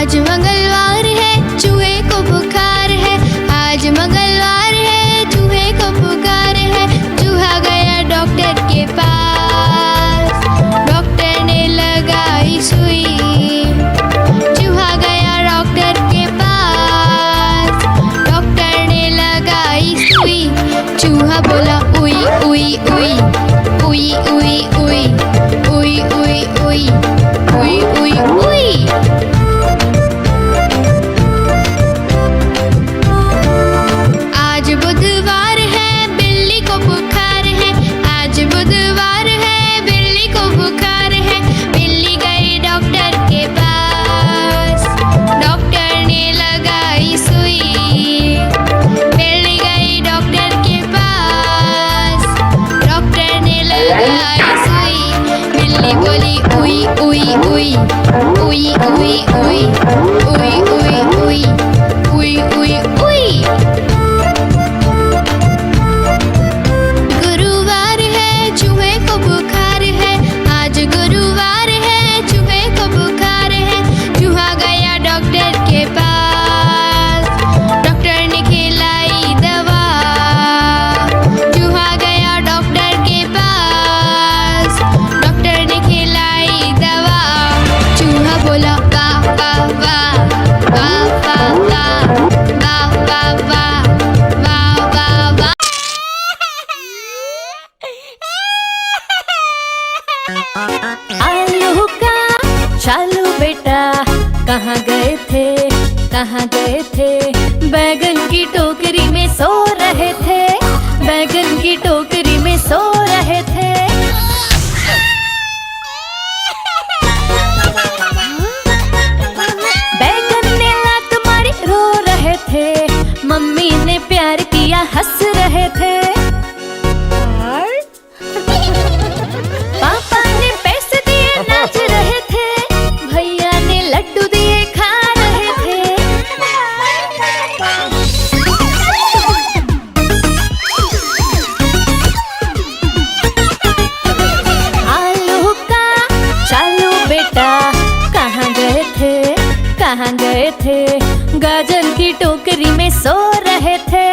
आज मंगलवार है, चूहे को बुखार है। आज मंगलवार है, चूहे को बुखार है। चूहा गया डॉक्टर के पास, डॉक्टर ने लगाई सुई। चूहा गया डॉक्टर के पास, डॉक्टर ने लगाई सुई। चूहा बोला उई उई उई उई उई उई उई उई उई उई उई उई। आज बुधवार है, बिल्ली को बुखार है। आज बुधवार है, बिल्ली को बुखार है। बिल्ली गई डॉक्टर के पास, डॉक्टर ने लगाई सुई। बिल्ली गई डॉक्टर के पास, डॉक्टर ने लगाई सुई। बिल्ली बोली उई उई उई उई उई उई उई उई उई उई उई उई। गुरुवार है, चूहे को बुखार है। आज गुरुवार है, चूहे को बुखार है। चूहा गया डॉक्टर के पास, डॉक्टर ने खिलाई दवा। चूहा गया डॉक्टर के पास, डॉक्टर ने खिलाई दवा। चूहा बोला वाह वाह वाह वाह वाह वाह वाह वाह वाह वाह वाह। आलू का चालू बेटा कहाँ गए थे, कहाँ गए थे? बैगन की टोकरी में सो रहे थे, बैगन की टोकरी में सो रहे थे। बैगन ने लात मारी रो रहे थे, मम्मी ने प्यार किया हंस रहे थे। पापा ने पैसे दिए नाच रहे थे, भैया ने लड्डू दिए खा रहे थे। आलू का चालू बेटा कहाँ गए थे, कहाँ गए थे? गाजर की टोकरी में सो रहे थे,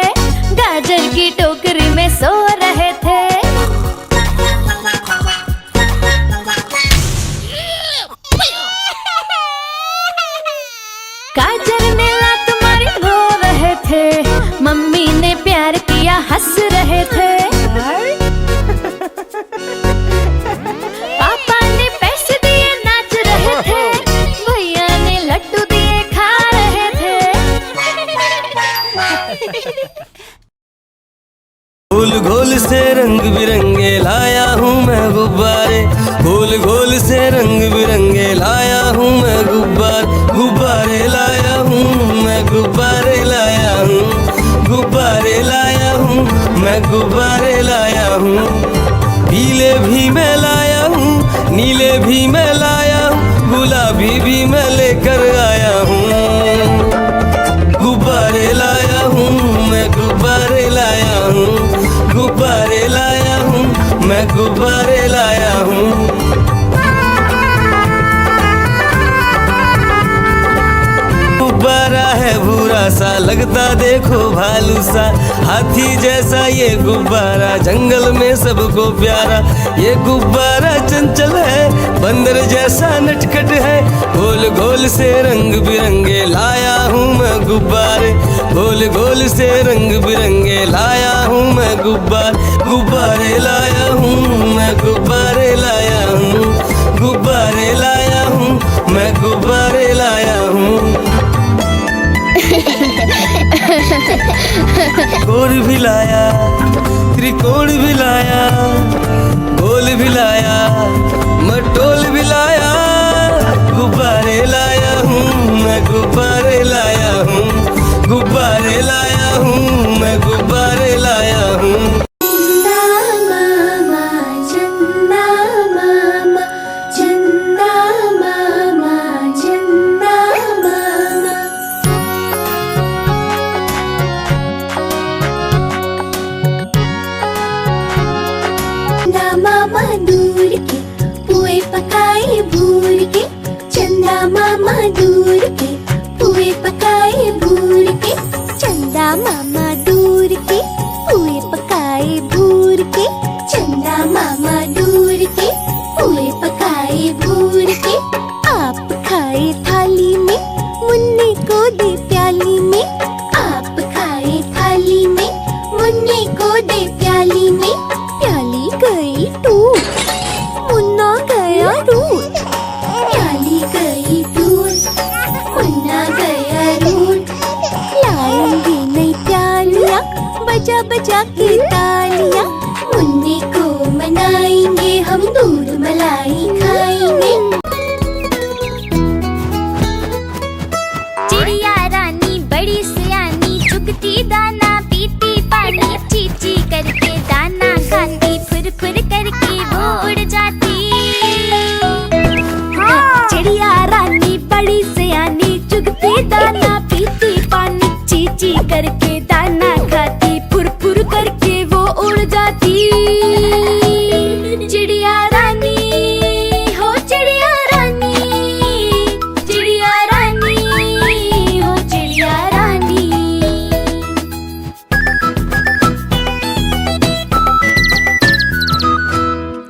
गाजर की टोकरी में सो रहे थे। गाजर ने लात मारी रो रहे थे, मम्मी ने प्यार किया हंस रहे थे। पापा ने पैसे दिए नाच रहे थे, भैया ने लड्डू दिए खा रहे थे। गोल गोल से रंग बिरंगे लाया हूँ मैं गुब्बारे, गोल गोल से रंग बिरंगे लाया हूँ मैं गुब्बारे लाया हूँ मैं, गुब्बारे लाया हूँ, गुब्बारे लाया हूँ मैं, गुब्बारे लाया हूँ। पीले भी मैं लाया हूँ, नीले भी मैं लाया हूँ, गुलाबी भी मैं लेकर आया हूँ। गुब्बारे लाया हूँ मैं, गुब्बारे लाया हूँ, गुब्बारे लाया हूँ मैं, गुब्बारे लाया हूँ। गुब्बारा है भूरा सा, लगता देखो भालू सा, हाथी जैसा ये गुब्बारा, जंगल में सबको प्यारा। ये गुब्बारा चंचल है, बंदर जैसा नटखट है, गोल गोल से रंग बिरंगे लाया हूँ मैं गुब्बारे, गोल गोल से रंग बिरंगे लाया हूँ मैं गुब्बारे लाया हूँ मैं, गुब्बारे लाया हूँ, गुब्बारे लाया हूँ मैं, गुब्बारे लाया हूँ। गोल भी लाया, त्रिकोण भी लाया, गोल भी लाया, मटोल भी लाया, गुब्बारे लाया हूँ मैं, गुब्बारे लाया हूँ, गुब्बारे लाया हूँ मैं, गुब्बारे लाया हूँ। मामा दूर के पुए पकाए भूर के, चंदा मामा दूर के, पुए पकाए भूर के। चंदा मामा दूर के, पुए पकाए भूर के। चंदा मामा दूर के, पुए पकाए भूर के। आप खाए थाली में, मुन्नी को दे प्याली में। आप खाए थाली में, मुन्नी को दे प्याली में। प्याली गई टूट, मुन्ना गया रूठ। प्याली गई टूट, मुन्ना गया रूठ। लाएंगे नई प्यालियाँ, बजा बजा के तालियाँ। मुन्नी को मनाएंगे, हम दूध मलाई खाएंगे। चिड़िया रानी बड़ी सयानी, चुगती दाना पीती पानी। चीची करके दाना खाती, फुर फुर करके वो उड़ जाती। चिड़िया रानी बड़ी सयानी, चुगती दाना पीती पानी। चीची करके दाना खाती, फुर फुर करके वो उड़ जाती। चिड़िया रानी हो चिड़िया रानी, चिड़िया रानी हो चिड़िया रानी।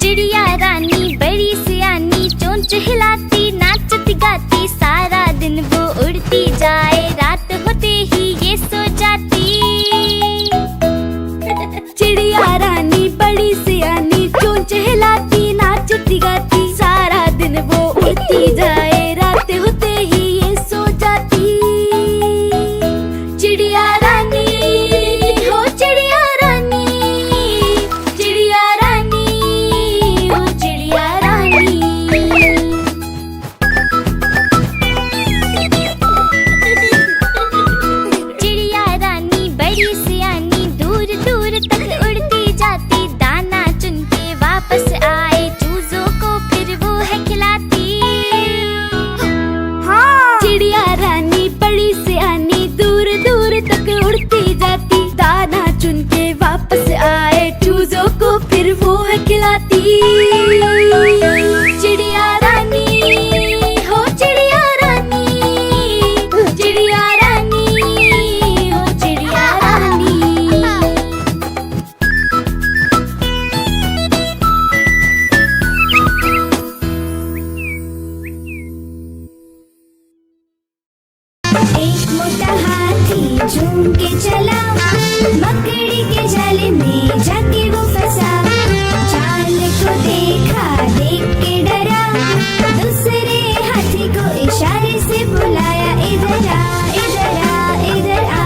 चिड़िया रानी बड़ी सयानी, चोंच हिलाती नाचती गाती। सारा दिन वो उड़ती जाए, रात होते ही ये सो जाती। चिड़िया रानी बड़ी सयानी, चोंच हिलाती नाचती गाती। सारा दिन वो उड़ती जाए, रात होते ही ये सो जाती। चिड़िया रानी हो चिड़िया रानी, चिड़िया रानी हो चिड़िया रानी। चिड़िया रानी बड़ी सयानी, दूर दूर तक उड़ती जाती। दाना चुन के वापस आए, चूजों को फिर वो है खिलाती। चिड़िया रानी बड़ी सयानी, दूर दूर तक उड़ती जाती। दाना चुन के वापस आए, चूजों को फिर वो है खिलाती। चिड़िया रानी हो चिड़िया रानी, चिड़िया रानी हो चिड़िया रानी। एक मोटा हाथी झूम के चला, मकड़ी के जाल में जाके वो फंसा। जाल को देखा, देख के डरा। दूसरे हाथी को इशारे से बुलाया, इधर आ इधर आ इधर आ।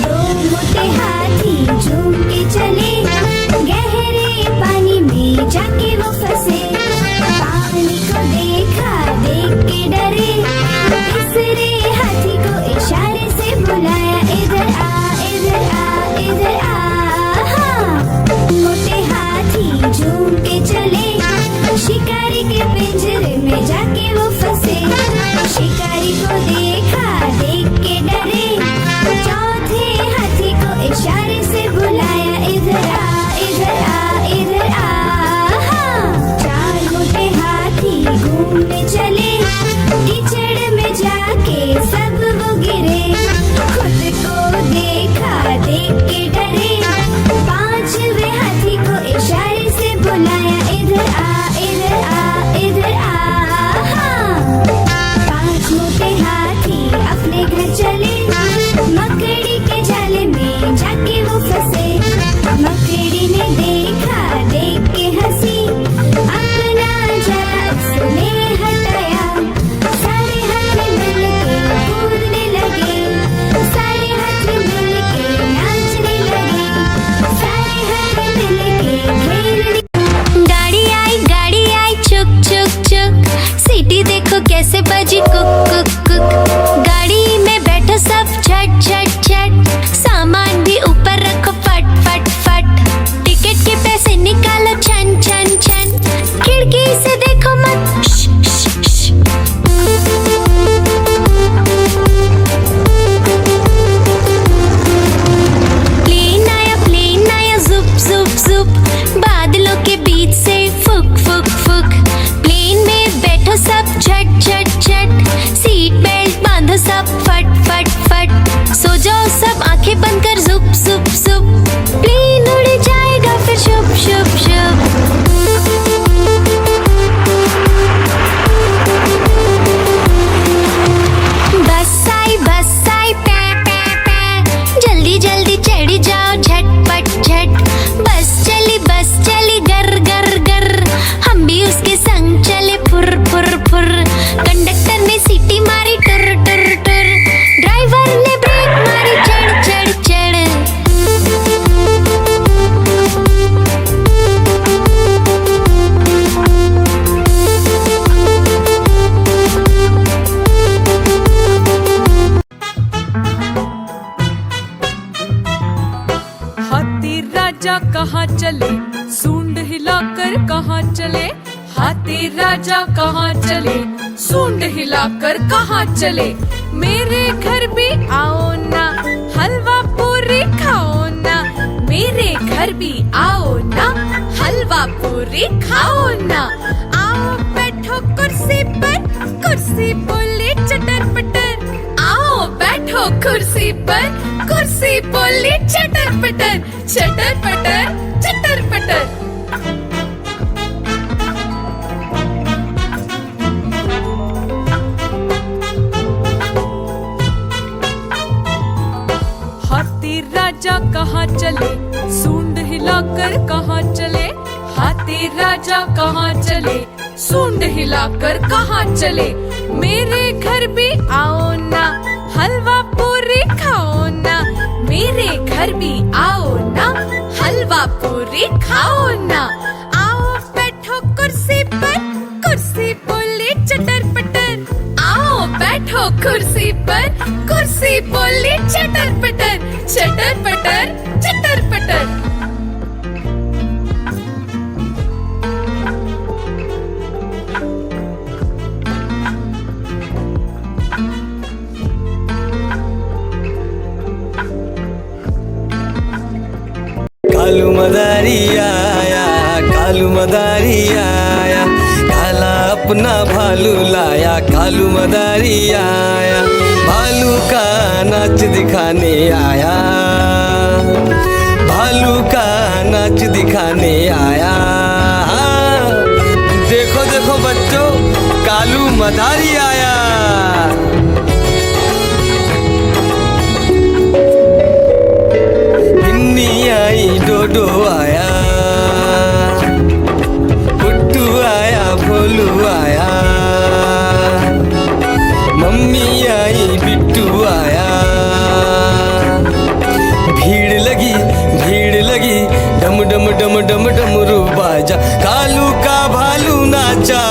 दो मोटे हाथी झूम के चले, गहरे पानी में जाके वो फंसे। पानी को देखा, देख के डरे। तीसरे हाथी को इशारे से बुलाया, कहाँ चले, सूंड हिलाकर कहाँ चले, हाथी राजा कहाँ चले, सूंड हिलाकर कहाँ चले। मेरे घर भी आओ ना, हलवा पूरी खाओ ना, मेरे घर भी आओ ना, हलवा पूरी खाओ ना। आओ बैठो कुर्सी पर, कुर्सी बोले चटर पटर, आओ बैठो कुर्सी पर, कुर्सी बोली चटर पटर, चटर पटर, चटर पटर। हाथी राजा कहाँ चले, सूंड हिलाकर कहाँ चले, हाथी राजा कहाँ चले, सूंड हिलाकर कहाँ चले। मेरे घर भी आओ ना, हलवा पूरी खाओ ना, मेरे घर भी आओ ना, हलवा पूरी खाओ ना। आओ बैठो कुर्सी पर, कुर्सी बोली चटर पटर, आओ बैठो कुर्सी पर, कुर्सी बोली चटर पटर, चटर पटर, चटर पटर। कालू मदारी आया, कालू मदारी आया, काला अपना भालू लाया, कालू मदारी आया, भालू का नाच दिखाने आया, भालू का नाच दिखाने आया। देखो देखो बच्चों, कालू मदारी आया। आई डोडो आया, पुट्टू आया, भोलू आया, मम्मी आई, बिट्टू आया। भीड़ लगी, भीड़ लगी, डम डम डम डम डमरू बाजा, कालू का भालू नाचा।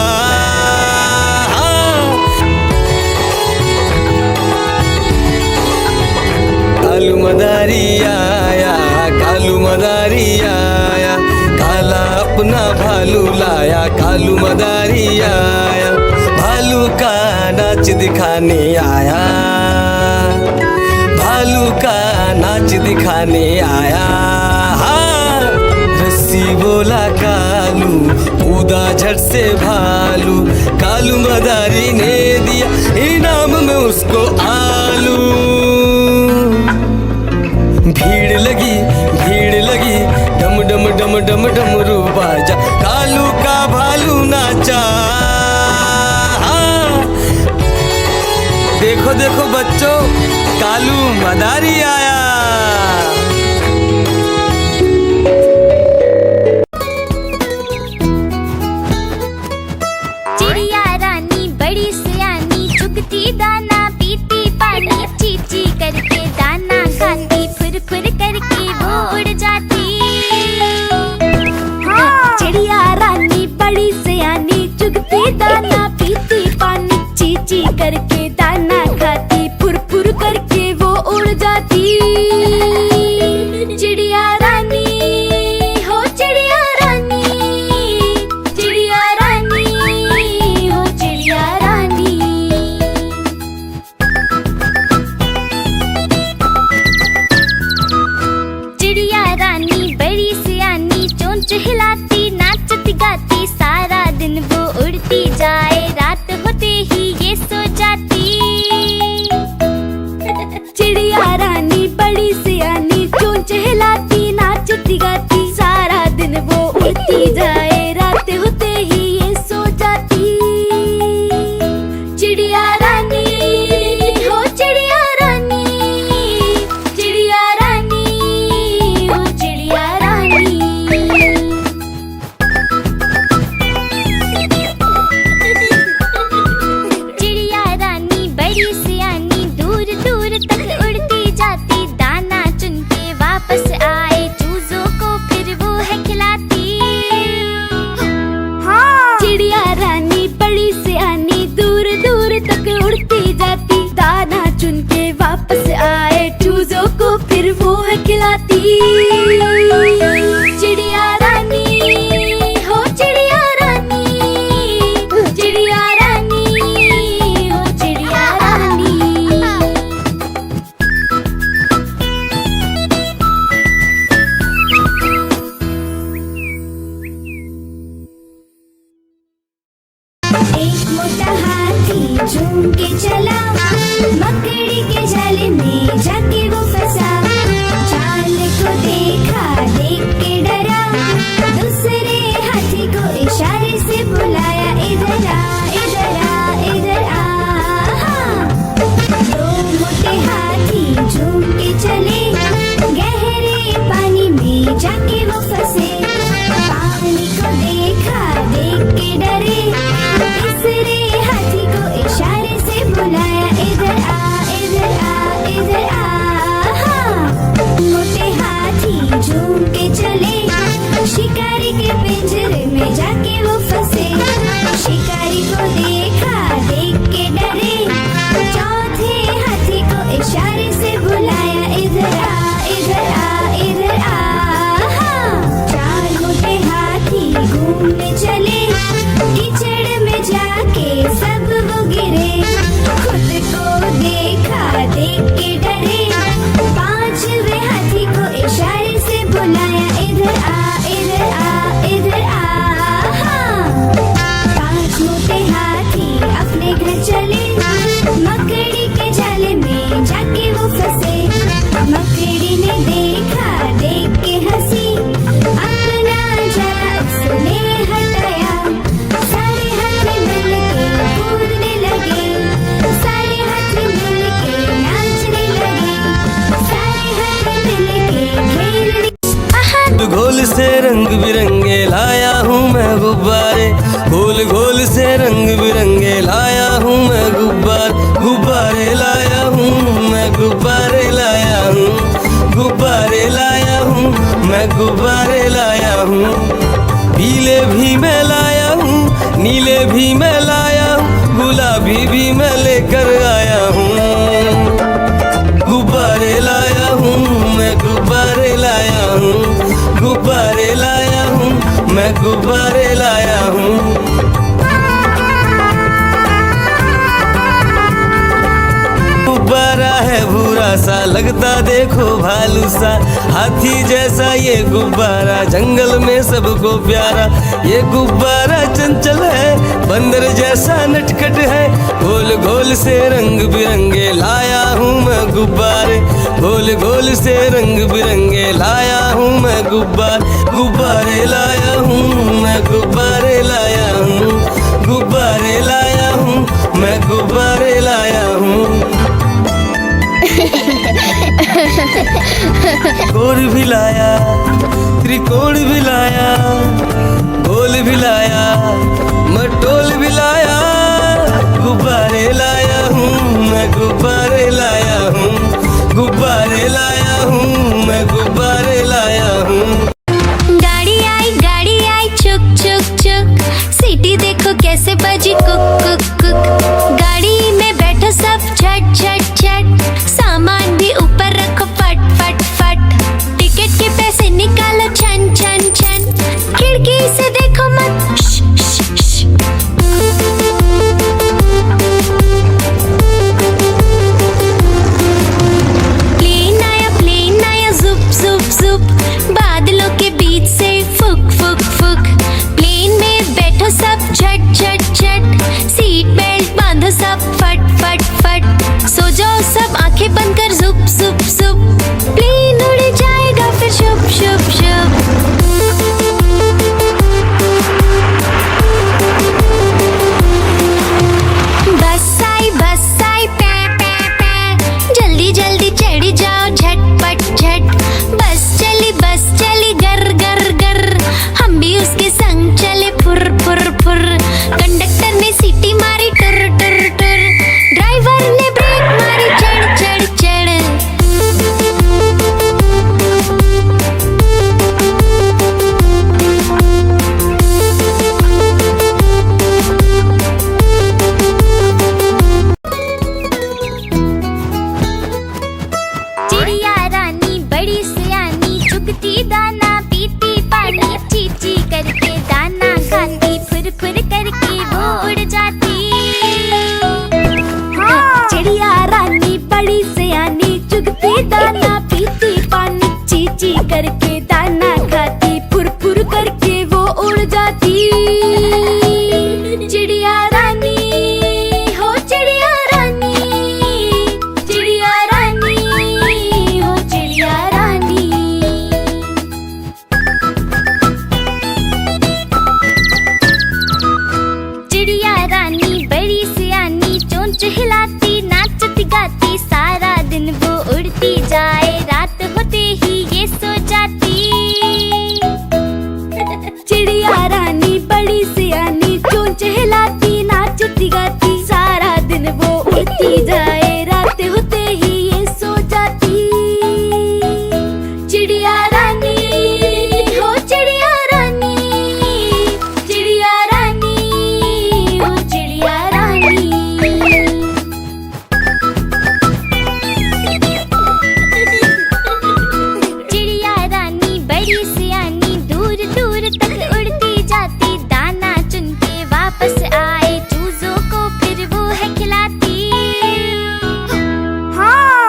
कालू मदारी आया, कालू मदारी आया, काला अपना भालू लाया, कालू मदारी आया, भालू का नाच दिखाने आया, भालू का नाच दिखाने आया। रस्सी बोला कालू, कूदा झट से भालू, कालू मदारी ने दिया इनाम में उसको आलू। भीड़ लगी, भीड़ लगी, डम डम डम डम डमरू बाजा, कालू का भालू नाचा। देखो देखो बच्चों, कालू मदारी आया। चिड़िया रानी बड़ी सियानी, चुगती दाना पीती पानी, चीची करके दाना खाती, फुर फुर करके वो उड़ जाती। चिड़िया रानी बड़ी सियानी, चुगती दाना पीती पानी, चीची करके दाना खाती, फुर फुर करके वो उड़ जाती। चिड़िया रानी हो, चिड़िया रानी, चिड़िया रानी हो, चिड़िया रानी। चिड़िया रानी बड़ी सियानी, चोंच हिलाती, नाचती गाती, सारा दिन वो उड़ती जाए, रात होते ही ये सो जाती। गुब्बारे लाया हूँ, पीले भी मैं लाया हूँ, नीले भी मैं लाया हूँ, गुलाबी भी मैं लेकर आया हूँ। गुब्बारे लाया हूँ मैं, गुब्बारे लाया हूँ, गुब्बारे लाया हूँ मैं, गुब्बारे लाया हूँ। गुब्बारा है भूरा सा, लगता देखो भालू सा, हाथी जैसा ये गुब्बारा, जंगल में सबको प्यारा। ये गुब्बारा चंचल है, बंदर जैसा नटखट है, गोल गोल से रंग बिरंगे लाया हूँ मैं गुब्बारे, गोल गोल से रंग बिरंगे लाया हूँ मैं गुब्बारे। गुब्बारे लाया हूँ मैं, गुब्बारे लाया हूँ, गुब्बारे लाया हूँ मैं, गुब्बारे लाया हूँ। गोल भी लाया, त्रिकोण भी लाया, गोल भी लाया, मटोल भी लाया। गुब्बारे लाया हूँ मैं, गुब्बारे लाया हूँ, गुब्बारे लाया हूँ मैं, गुब्बारे लाया हूँ। गाड़ी आई चुक चुक चुक, सीटी देखो कैसे बजी कुक कुक कुक। गाड़ी में बैठो सब झट झट झट, सामान भी ऊपर रखो फट फट फट। टिकट के पैसे निकालो छन छन छन, खिड़की से देखो मत श, श, श। प्लेन आया जुप जुप जुप, बादलों के बीच से फुक फुक फुक। प्लेन में बैठो सब झट झट झट, सीट बेल्ट बांधो सब फट फट फट। सो जाओ सब आंखें बंद कर जुप जुप जुप, प्लेन उड़ जाएगा फिर शुभ शुभ शुभ। बस आई पै पै पै, जल्दी जल्दी चढ़ी जाओ झटपट झट। बस चली गर गर गर, हम भी उसके संग चले फुर फुर फुर। कंडक्टर ने सीटी मारी टुर टुर टुर, ड्राइवर ने ब्रेक मारी चढ़ चढ़ चढ़। चिड़िया रानी बड़ी सियानी, चुगती दाना पीती पानी, ची ची करके दाना खाती, फुर फुर करके वो उड़ जाती। चिड़िया रानी बड़ी सियानी, चुगती दाना पीती पानी, ची ची करके दाना खाती, फुर फुर करके वो उड़ जाती। चिड़िया रानी हो चिड़िया रानी, चिड़िया रानी हो चिड़िया रानी। चिड़िया रानी बड़ी सियानी, चोंच हिलाती नाचती गाती, सारा दिन वो उड़ती जाए, रात होते ही ये सो जाती। चिड़िया रानी बड़ी सियानी, चोंच हिलाती नाचती गाती, सारा दिन वो उड़ती जाए, रात होते ही ये सो जाती। चिड़िया रानी हो चिड़िया रानी, चिड़िया रानी हो चिड़िया रानी। चिड़िया रानी बड़ी सियानी, दूर दूर तक उड़ती जाती, दाना चुन के वापस आए, चूजों को फिर वो है खिलाती।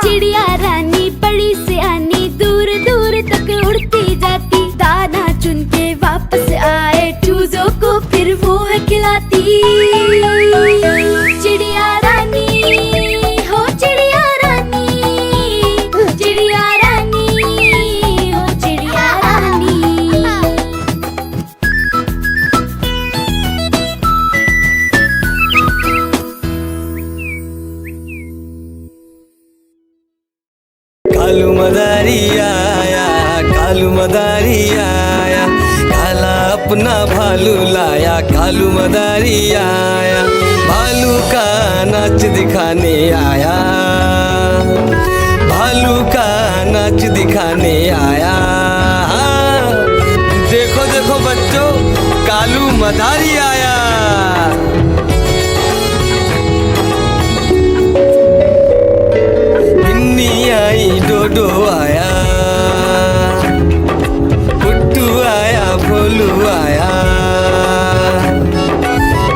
चिड़िया रानी बड़ी सियानी, दूर दूर तक उड़ती जाती, दाना चुन के वापस आए, चूजों को फिर वो है खिलाती। चिड़िया रानी हो चिड़िया रानी, चिड़िया रानी हो चिड़िया रानी। कालू मदारी आया, कालू मदारी आया, काला अपना भालू लाया, कालू मदारी आया, भालू का नाच दिखाने आया, भालू का नाच दिखाने आया। बच्चों, कालू मदारी आया। बिन्नी आई, डोडो आया, पुट्टू आया, भोलू आया,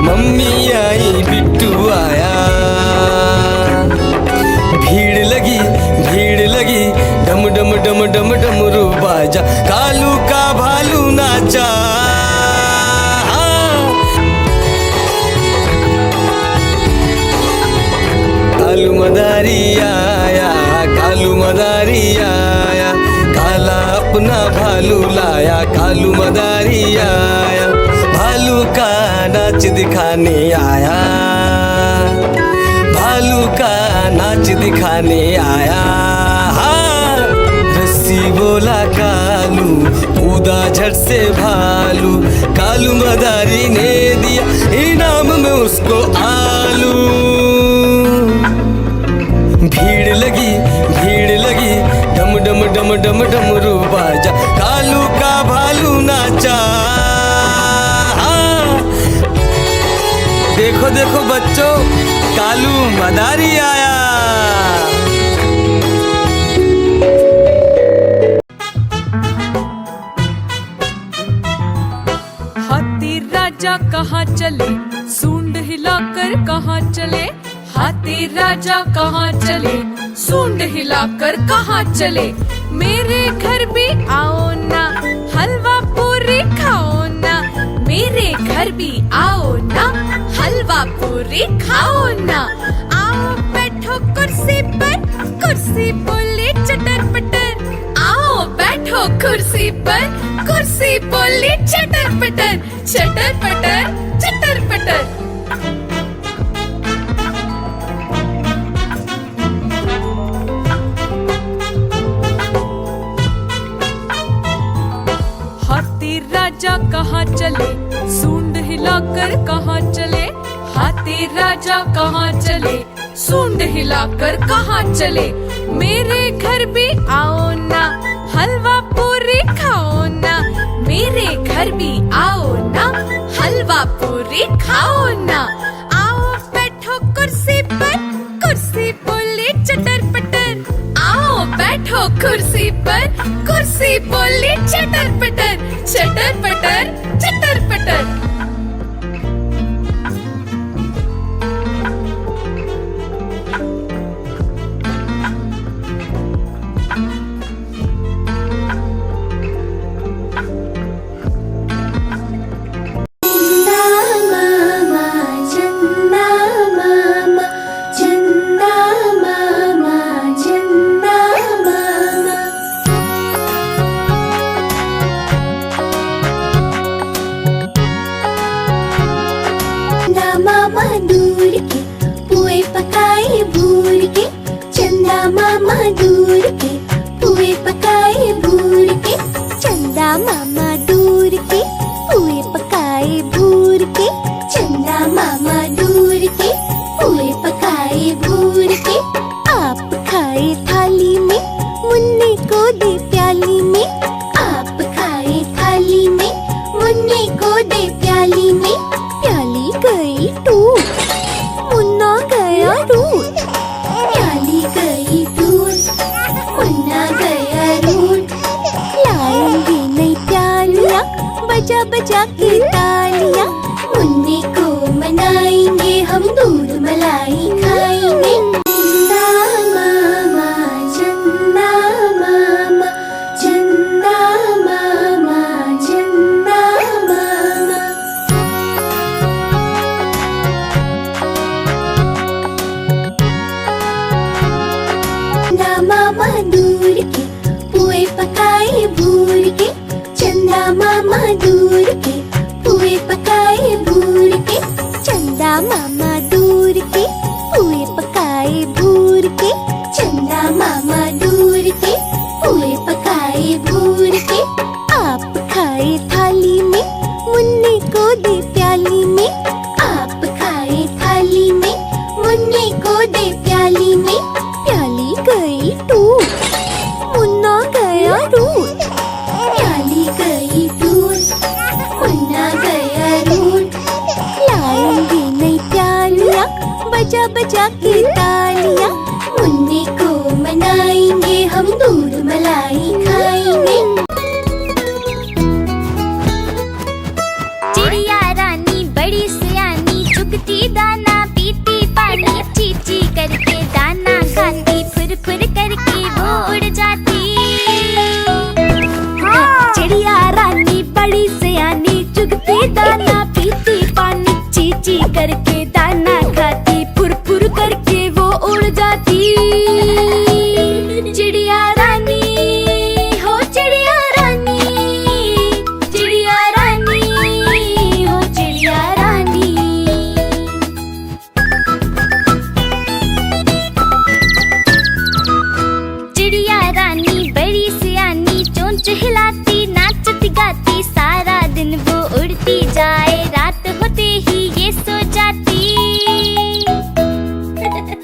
मम्मी आई, बिट्टू आया। भीड़ लगी, डम डम डम डम डमरू बाजा, कालू का भालू नाचा। कालू मदारी आया, कालू मदारी आया, काला अपना भालू लाया, कालू मदारी आया, भालू का नाच दिखाने आया, भालू का नाच दिखाने आया। रस्सी बोला कालू, कूदा झट से भालू, कालू मदारी ने दिया इनाम में उसको आलू। भीड़ लगी, डम डम डम डम डमरू बाजा, कालू का भालू नाचा। देखो देखो बच्चों, कालू मदारी आया। हाथी राजा कहाँ चले, सूंड हिलाकर कहाँ चले। हाथी राजा कहाँ चले, सूंड हिलाकर कहाँ चले। मेरे घर भी आओ ना, हलवा पूरी खाओ ना। मेरे घर भी आओ ना, हलवा पूरी खाओ ना। आओ बैठो कुर्सी पर, कुर्सी बोली चटर पटर। आओ बैठो कुर्सी पर, कुर्सी बोली चटर पटर, चटर पटर, चटर पटर। हाथी राजा कहाँ चले, सूंड हिलाकर कहाँ चले। हाथी राजा कहाँ चले, सूंड हिलाकर कहाँ चले। मेरे घर भी आओ ना, हलवा पूरी खाओ ना। मेरे घर भी आओ ना, हलवा पूरी खाओ ना। आओ बैठो कुर्सी पर, कुर्सी बोली चटर पटर। आओ बैठो कुर्सी पर, कुर्सी बोली चटर पटर, चटर पटर, चटर पटर। बजा बजा के तालियां, मुन्नी को मनाएंगे हम, दूध मलाई खाएंगे। चंदा मामा, चंदा मामा, चंदा मामा, चंदा मामा। चंदा मामा दूर के पुए पकाए भूर के। चंदा मामा दूर के पुए पकाए भूर के। चंदा मामा दूर के पुए पकाए भूर के। चंदा मामा दूर के पुए पकाए भूर के। आप खाए थाली में, मुन्नी को दे प्याली में। आप खाए थाली में, मुन्नी को दे प्याली में। प्याली गई टूट, मुन्ना गया रूठ। प्याली गई दूध, के तालियां, मुन्ने को मनाएंगे हम, दूध मलाई खाएंगे। चिड़िया रानी बड़ी सियानी, चुगती दाना पीती पानी, चींची करके दाना खाती, फुर फुर करके वो उड़ जाती। चिड़िया रानी बड़ी सियानी, चुगती दाना पीती पानी, चींची करके दाना खाती, फुर फुर करके वो उड़ जाती। चिड़िया रानी हो चिड़िया रानी, चिड़िया रानी हो चिड़िया रानी। चिड़िया रानी बड़ी सियानी, चोंच हिलाती नाचती गाती, सारा दिन वो उड़ती जाए, रात होते ही ये सो जाती।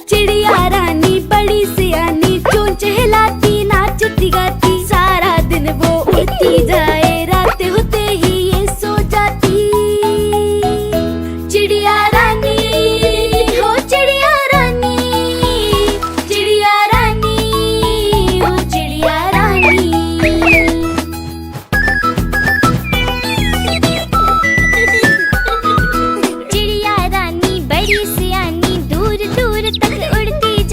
चिड़िया रानी बड़ी सियानी, चोंच हिलाती नाचती गाती, सारा दिन वो उड़ती जाए, रात होते ही ये सो जाती। चिड़िया रानी हो चिड़िया रानी, चिड़िया रानी हो चिड़िया रानी। चिड़िया रानी बड़ी सियानी, दूर दूर तक उड़ती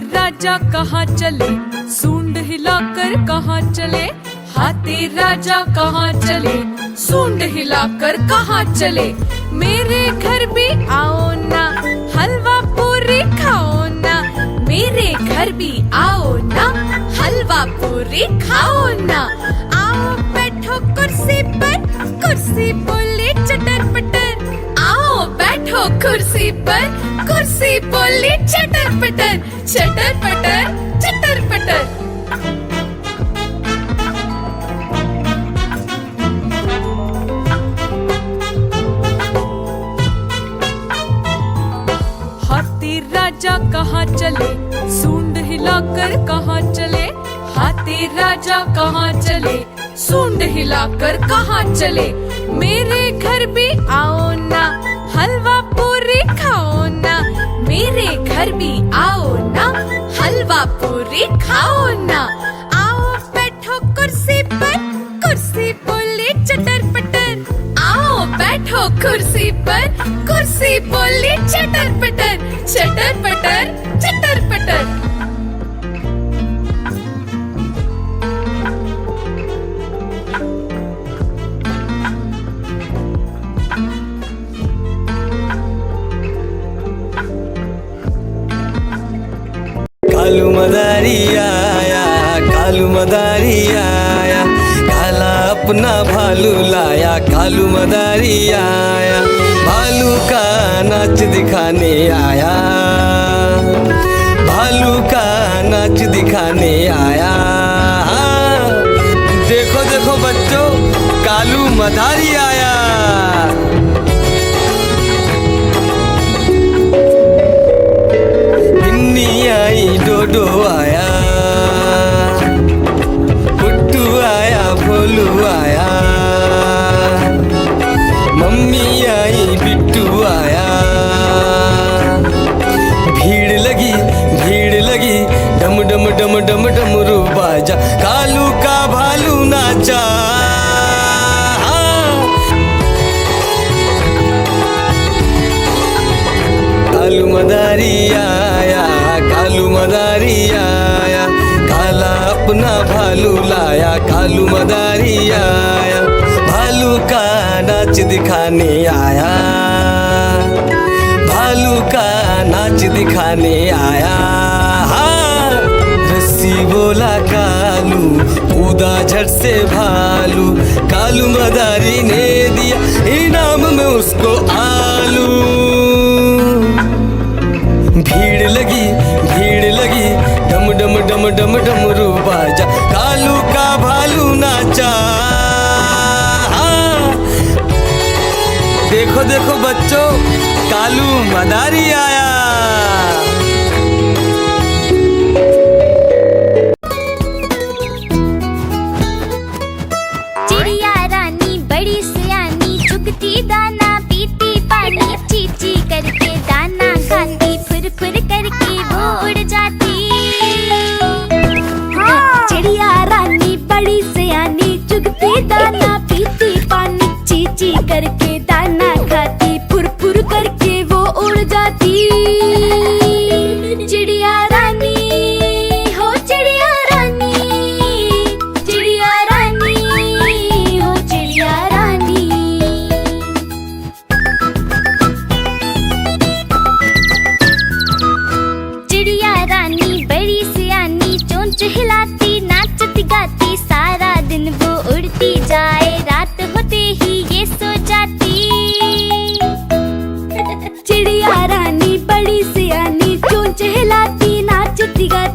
राजा कहाँ चले, सूंड हिलाकर कहाँ चले। हाथी राजा कहाँ चले, सूंड हिलाकर कहाँ चले। मेरे घर भी आओ ना, हलवा पूरी खाओ ना। मेरे घर भी आओ ना, हलवा पूरी खाओ ना। आओ बैठो कुर्सी पर, कुर्सी बोले चटर पटर। आओ बैठो कुर्सी पर, कुर्सी बोले चटर पटर। चटर पटर चटर पटर। हाथी राजा कहाँ चले, सूंड हिलाकर कहाँ चले। हाथी राजा कहाँ चले, सूंड हिलाकर कहाँ चले। मेरे घर भी आओ ना, हलवा पूरी खाओ ना। मेरे घर भी आओ ना, हलवा पूरी खाओ ना। आओ बैठो कुर्सी पर, कुर्सी बोले चटर पटर। आओ बैठो कुर्सी पर, कुर्सी बोले चटर पटर। चटर पटर चटर पटर। कालू मदारी आया, कालू मदारी आया। काला अपना भालू लाया, कालू मदारी आया। भालू का नाच दिखाने आया, भालू का नाच दिखाने आया। देखो देखो बच्चों, कालू मदारी आया। गिन्नी आई, डोडो आया, पुट्टू आया, भोलू आया। मम्मी आई, बिट्टू आया। भीड़ लगी, भीड़ लगी, डम डम डम डम डमरू बाजा। कालू का भालू नाचा। कालू मदारी आया, कालू मदारी आया। काला अपना भालू लाया, कालू मदारी आया। भालू का नाच दिखाने आया, भालू का नाच दिखाने आया। रस्सी बोला कालू, कूदा झट से भालू। कालू मदारी ने दिया इनाम में उसको आलू। भीड़ लगी, भीड़ लगी, डम डम डम डम डमरू बाजा। कालू का भालू नाचा। देखो देखो बच्चों, कालू मदारी आया। चिड़िया रानी बड़ी सियानी, चुगती दाना पीती पानी। चीची करके दाना खाती, फुर फुर करके वो उड़ जाती। चिड़िया रानी बड़ी सियानी, चुगती दाना पीती पानी। चीची करके दाना खाती, फुर फुर करके वो उड़ जाती। चिड़िया रानी हो, चिड़िया रानी, चिड़िया रानी हो, चिड़िया रानी। चिड़िया रानी बड़ी सियानी, चोंच हिलाती, नाचती गाती। सारा दिन वो उड़ती जाए, रात होते ही ये सो जाती। चिड़िया रानी बड़ी सियानी, चोंच हिलाती, नाचती गाती।